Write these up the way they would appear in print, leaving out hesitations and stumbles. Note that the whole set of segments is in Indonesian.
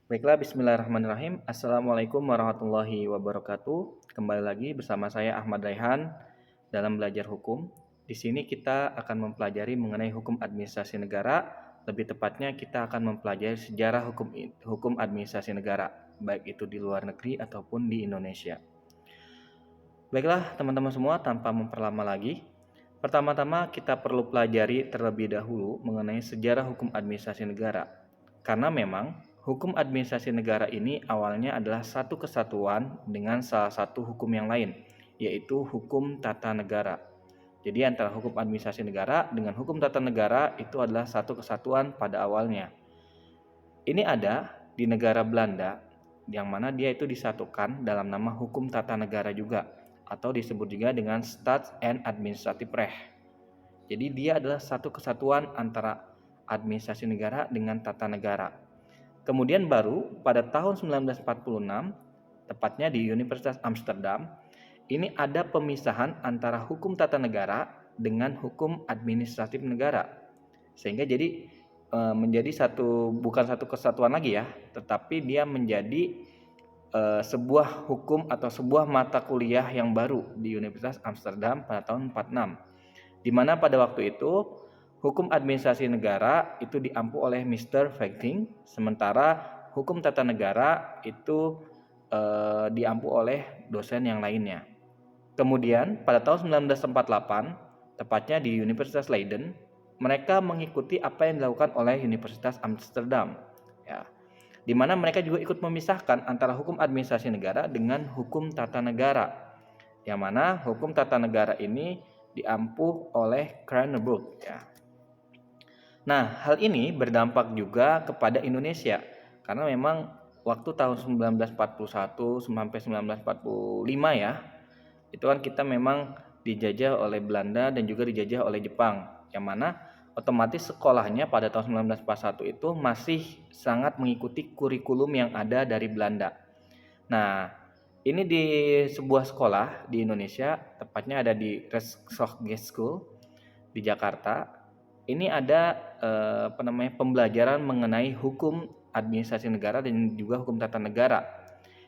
Baiklah, bismillahirrahmanirrahim. Assalamualaikum warahmatullahi wabarakatuh. Kembali lagi bersama saya Ahmad Raihan dalam belajar hukum. Di sini kita akan mempelajari mengenai hukum administrasi negara. Lebih tepatnya kita akan mempelajari sejarah hukum administrasi negara, baik itu di luar negeri ataupun di Indonesia. Baiklah, teman-teman semua, tanpa memperlama lagi, pertama-tama kita perlu pelajari terlebih dahulu mengenai sejarah hukum administrasi negara. Karena memang hukum administrasi negara ini awalnya adalah satu kesatuan dengan salah satu hukum yang lain, yaitu hukum tata negara. Jadi antara hukum administrasi negara dengan hukum tata negara itu adalah satu kesatuan pada awalnya. Ini ada di negara Belanda, yang mana dia itu disatukan dalam nama hukum tata negara juga, atau disebut juga dengan Staats- en Administratieprecht. Jadi dia adalah satu kesatuan antara administrasi negara dengan tata negara. Kemudian baru pada tahun 1946, tepatnya di Universitas Amsterdam, ini ada pemisahan antara hukum tata negara dengan hukum administratif negara. Sehingga jadi menjadi bukan satu kesatuan lagi ya, tetapi dia menjadi sebuah hukum atau sebuah mata kuliah yang baru di Universitas Amsterdam pada tahun 46. Di mana pada waktu itu hukum administrasi negara itu diampu oleh Mr. Vechting, sementara hukum tata negara itu diampu oleh dosen yang lainnya. Kemudian pada tahun 1948, tepatnya di Universitas Leiden, mereka mengikuti apa yang dilakukan oleh Universitas Amsterdam, ya, di mana mereka juga ikut memisahkan antara hukum administrasi negara dengan hukum tata negara, yang mana hukum tata negara ini diampu oleh Kranenburg, ya. Nah, hal ini berdampak juga kepada Indonesia, karena memang waktu tahun 1941 sampai 1945 ya, itu kan kita memang dijajah oleh Belanda dan juga dijajah oleh Jepang, yang mana otomatis sekolahnya pada tahun 1941 itu masih sangat mengikuti kurikulum yang ada dari Belanda. Nah, ini di sebuah sekolah di Indonesia, tepatnya ada di Reschotgest School di Jakarta. Ini ada pembelajaran mengenai hukum administrasi negara dan juga hukum tata negara,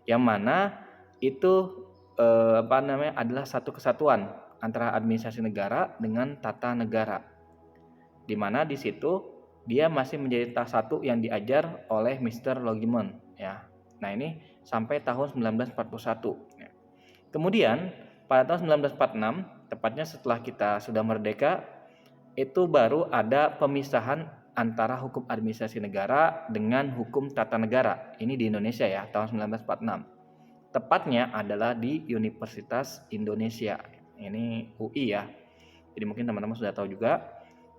yang mana itu adalah satu kesatuan antara administrasi negara dengan tata negara, di mana di situ dia masih menjadi satu yang diajar oleh Mr. Logimon, ya. Nah, ini sampai tahun 1941. Kemudian pada tahun 1946, tepatnya setelah kita sudah merdeka, itu baru ada pemisahan antara hukum administrasi negara dengan hukum tata negara. Ini di Indonesia ya, tahun 1946. Tepatnya adalah di Universitas Indonesia. Ini UI ya. Jadi mungkin teman-teman sudah tahu juga,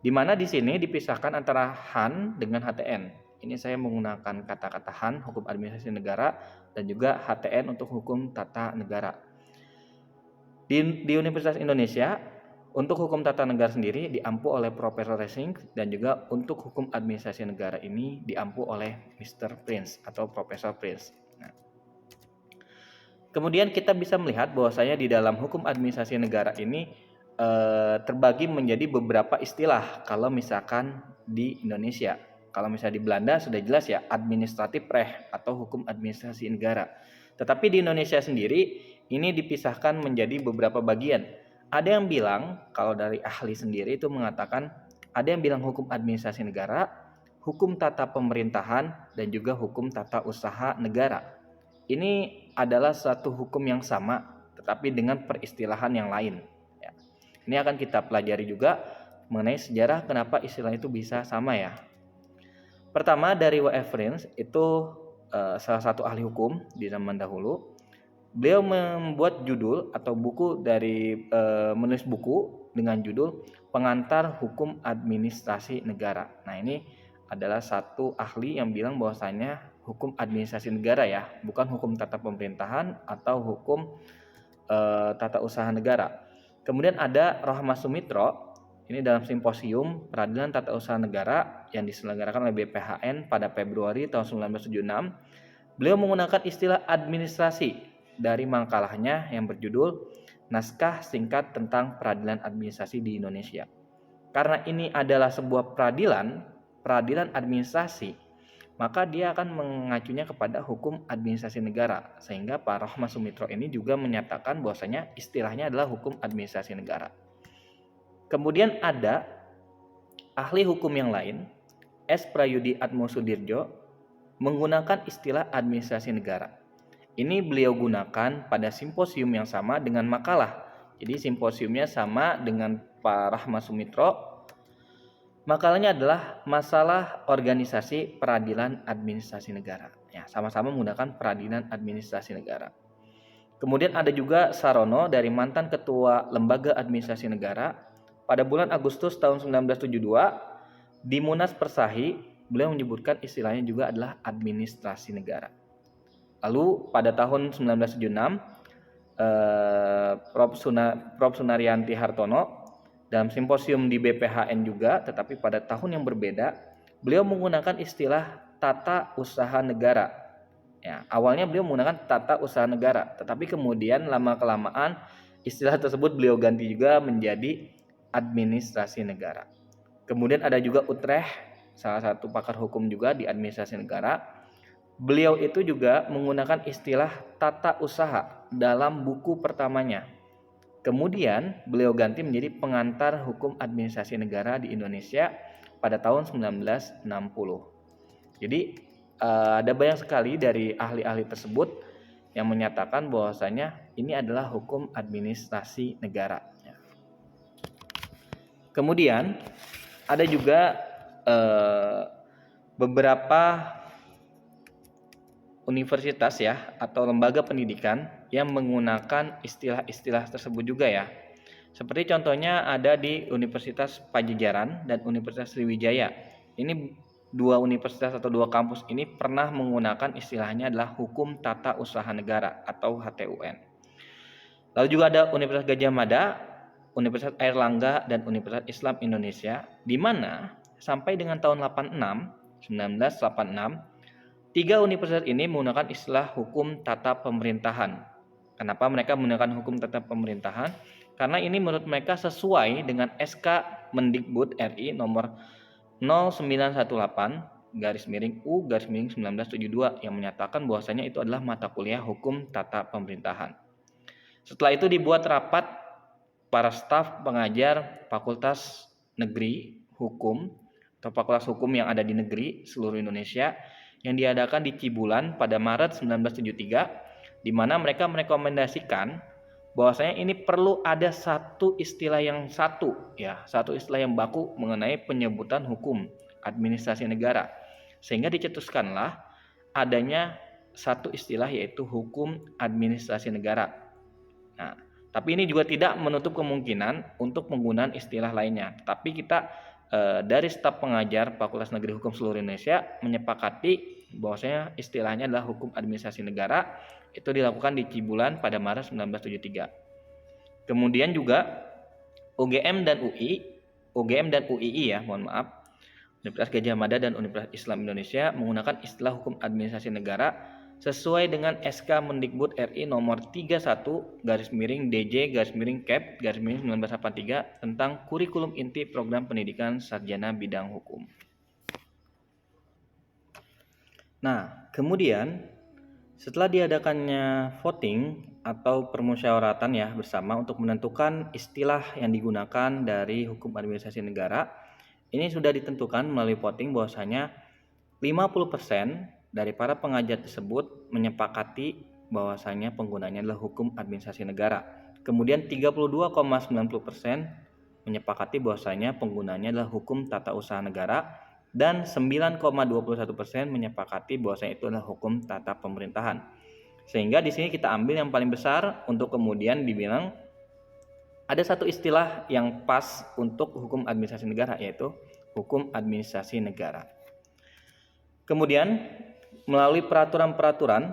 di mana di sini dipisahkan antara HAN dengan HTN. Ini saya menggunakan kata-kata HAN, hukum administrasi negara, dan juga HTN untuk hukum tata negara. Di Universitas Indonesia, untuk hukum tata negara sendiri diampu oleh Profesor Racing, dan juga untuk hukum administrasi negara ini diampu oleh Mr. Prince atau Profesor Prince. Nah, kemudian kita bisa melihat bahwasanya di dalam hukum administrasi negara ini terbagi menjadi beberapa istilah. Kalau misalkan di Indonesia, kalau misalnya di Belanda sudah jelas ya, administratif recht atau hukum administrasi negara. Tetapi di Indonesia sendiri ini dipisahkan menjadi beberapa bagian. Ada yang bilang, kalau dari ahli sendiri itu mengatakan, ada yang bilang hukum administrasi negara, hukum tata pemerintahan, dan juga hukum tata usaha negara. Ini adalah satu hukum yang sama, tetapi dengan peristilahan yang lain. Ini akan kita pelajari juga mengenai sejarah kenapa istilah itu bisa sama ya. Pertama, dari W.F. Prince, itu salah satu ahli hukum di zaman dahulu. Beliau membuat judul atau buku dari menulis buku dengan judul Pengantar Hukum Administrasi Negara. Nah, ini adalah satu ahli yang bilang bahwasanya hukum administrasi negara ya, bukan hukum tata pemerintahan atau hukum tata usaha negara. Kemudian ada Rohmas Sumitro, ini dalam simposium Peradilan Tata Usaha Negara yang diselenggarakan oleh BPHN pada Februari tahun 1976. Beliau menggunakan istilah administrasi dari makalahnya yang berjudul Naskah Singkat Tentang Peradilan Administrasi di Indonesia. Karena ini adalah sebuah peradilan administrasi, maka dia akan mengacunya kepada hukum administrasi negara. Sehingga Pak Rohman Sumitro ini juga menyatakan bahwasanya istilahnya adalah hukum administrasi negara. Kemudian ada ahli hukum yang lain, S. Prayudi Atmosudirjo, menggunakan istilah administrasi negara. Ini beliau gunakan pada simposium yang sama dengan makalah. Jadi simposiumnya sama dengan Pak Rahmat Sumitro. Makalahnya adalah masalah organisasi peradilan administrasi negara. Ya, sama-sama menggunakan peradilan administrasi negara. Kemudian ada juga Sarono dari mantan ketua Lembaga Administrasi Negara. Pada bulan Agustus tahun 1972 di Munas Persahi, beliau menyebutkan istilahnya juga adalah administrasi negara. Lalu pada tahun 1976 Prof. Sunaryanti Hartono dalam simposium di BPHN juga, tetapi pada tahun yang berbeda, beliau menggunakan istilah tata usaha negara. Ya, awalnya beliau menggunakan tata usaha negara, tetapi kemudian lama-kelamaan istilah tersebut beliau ganti juga menjadi administrasi negara. Kemudian ada juga Utrecht, salah satu pakar hukum juga di administrasi negara. Beliau itu juga menggunakan istilah tata usaha dalam buku pertamanya. Kemudian beliau ganti menjadi pengantar hukum administrasi negara di Indonesia pada tahun 1960. Jadi ada banyak sekali dari ahli-ahli tersebut yang menyatakan bahwasanya ini adalah hukum administrasi negara. Kemudian ada juga beberapa universitas ya atau lembaga pendidikan yang menggunakan istilah-istilah tersebut juga ya. Seperti contohnya ada di Universitas Pajajaran dan Universitas Sriwijaya. Ini dua universitas atau dua kampus ini pernah menggunakan istilahnya adalah Hukum Tata Usaha Negara atau HTUN. Lalu juga ada Universitas Gadjah Mada, Universitas Airlangga dan Universitas Islam Indonesia, di mana sampai dengan tahun 1986 tiga universitas ini menggunakan istilah hukum tata pemerintahan. Kenapa mereka menggunakan hukum tata pemerintahan? Karena ini menurut mereka sesuai dengan SK Mendikbud RI nomor 0918/U/1972 yang menyatakan bahwasanya itu adalah mata kuliah hukum tata pemerintahan. Setelah itu dibuat rapat para staf pengajar Fakultas Negeri Hukum atau Fakultas Hukum yang ada di negeri seluruh Indonesia yang diadakan di Cibulan pada Maret 1973, di mana mereka merekomendasikan bahwasanya ini perlu ada satu istilah yang satu istilah yang baku mengenai penyebutan hukum administrasi negara, sehingga dicetuskanlah adanya satu istilah yaitu hukum administrasi negara. Nah, tapi ini juga tidak menutup kemungkinan untuk penggunaan istilah lainnya. Tapi kita dari staf pengajar Fakultas Negeri Hukum seluruh Indonesia menyepakati bahwasanya istilahnya adalah hukum administrasi negara. Itu dilakukan di Cibulan pada Maret 1973. Kemudian juga UGM dan UII ya, mohon maaf, Universitas Gadjah Mada dan Universitas Islam Indonesia menggunakan istilah hukum administrasi negara sesuai dengan SK Mendikbud RI nomor 31/DJ/Kep/1983 tentang kurikulum inti program pendidikan sarjana bidang hukum. Nah, kemudian setelah diadakannya voting atau permusyawaratan ya bersama untuk menentukan istilah yang digunakan dari hukum administrasi negara, ini sudah ditentukan melalui voting bahwasanya 50% dari para pengajar tersebut menyepakati bahwasanya penggunanya adalah hukum administrasi negara. Kemudian 32,90% menyepakati bahwasanya penggunanya adalah hukum tata usaha negara dan 9,21% menyepakati bahwasanya itu adalah hukum tata pemerintahan. Sehingga di sini kita ambil yang paling besar untuk kemudian dibilang ada satu istilah yang pas untuk hukum administrasi negara yaitu hukum administrasi negara. Kemudian melalui peraturan-peraturan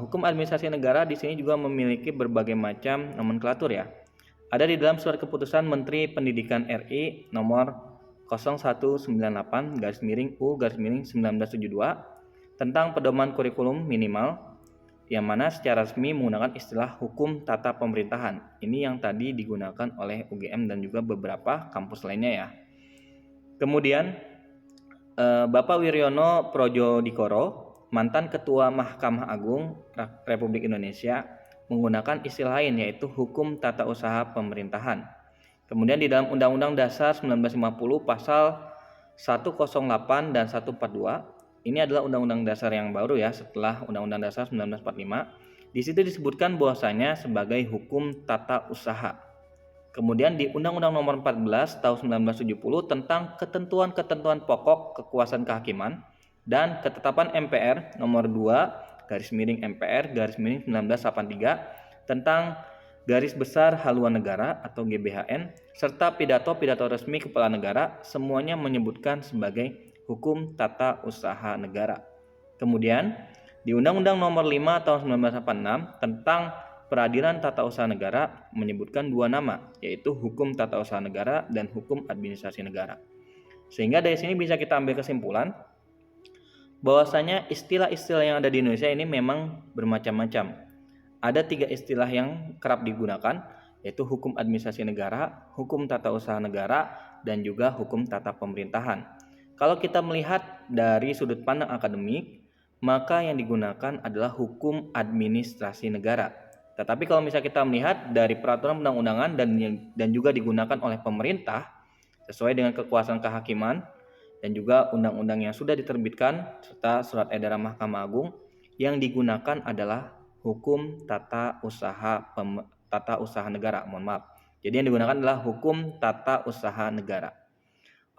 hukum administrasi negara di sini juga memiliki berbagai macam nomenklatur ya. Ada di dalam surat keputusan Menteri Pendidikan RI nomor 0198/U/1972 tentang pedoman kurikulum minimal yang mana secara resmi menggunakan istilah hukum tata pemerintahan. Ini yang tadi digunakan oleh UGM dan juga beberapa kampus lainnya ya. Kemudian Bapak Wiryono Projodikoro, mantan Ketua Mahkamah Agung Republik Indonesia, menggunakan istilah lain yaitu Hukum Tata Usaha Pemerintahan. Kemudian di dalam Undang-Undang Dasar 1950 pasal 108 dan 142, ini adalah undang-undang dasar yang baru ya setelah Undang-Undang Dasar 1945. Di situ disebutkan bahwasanya sebagai hukum tata usaha. Kemudian di Undang-Undang Nomor 14 Tahun 1970 tentang ketentuan-ketentuan pokok kekuasaan kehakiman dan ketetapan MPR Nomor 2 garis miring MPR garis miring 1983 tentang garis besar haluan negara atau GBHN serta pidato-pidato resmi kepala negara semuanya menyebutkan sebagai hukum tata usaha negara. Kemudian di Undang-Undang Nomor 5 Tahun 1986 tentang Peradilan Tata Usaha Negara menyebutkan dua nama, yaitu Hukum Tata Usaha Negara dan Hukum Administrasi Negara. Sehingga dari sini bisa kita ambil kesimpulan bahwasanya istilah-istilah yang ada di Indonesia ini memang bermacam-macam. Ada 3 istilah yang kerap digunakan, yaitu Hukum Administrasi Negara, Hukum Tata Usaha Negara, dan juga Hukum Tata Pemerintahan. Kalau kita melihat dari sudut pandang akademik, maka yang digunakan adalah Hukum Administrasi Negara. Tetapi kalau misalnya kita melihat dari peraturan undang-undangan dan juga digunakan oleh pemerintah sesuai dengan kekuasaan kehakiman dan juga undang-undang yang sudah diterbitkan serta surat edaran Mahkamah Agung, yang digunakan adalah hukum tata usaha negara. Mohon maaf. Jadi yang digunakan adalah hukum tata usaha negara.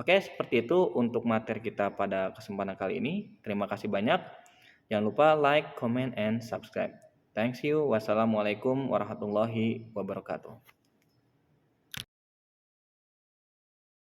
Oke, seperti itu untuk materi kita pada kesempatan kali ini. Terima kasih banyak. Jangan lupa like, comment, and subscribe. Thanks you. Wassalamualaikum warahmatullahi wabarakatuh.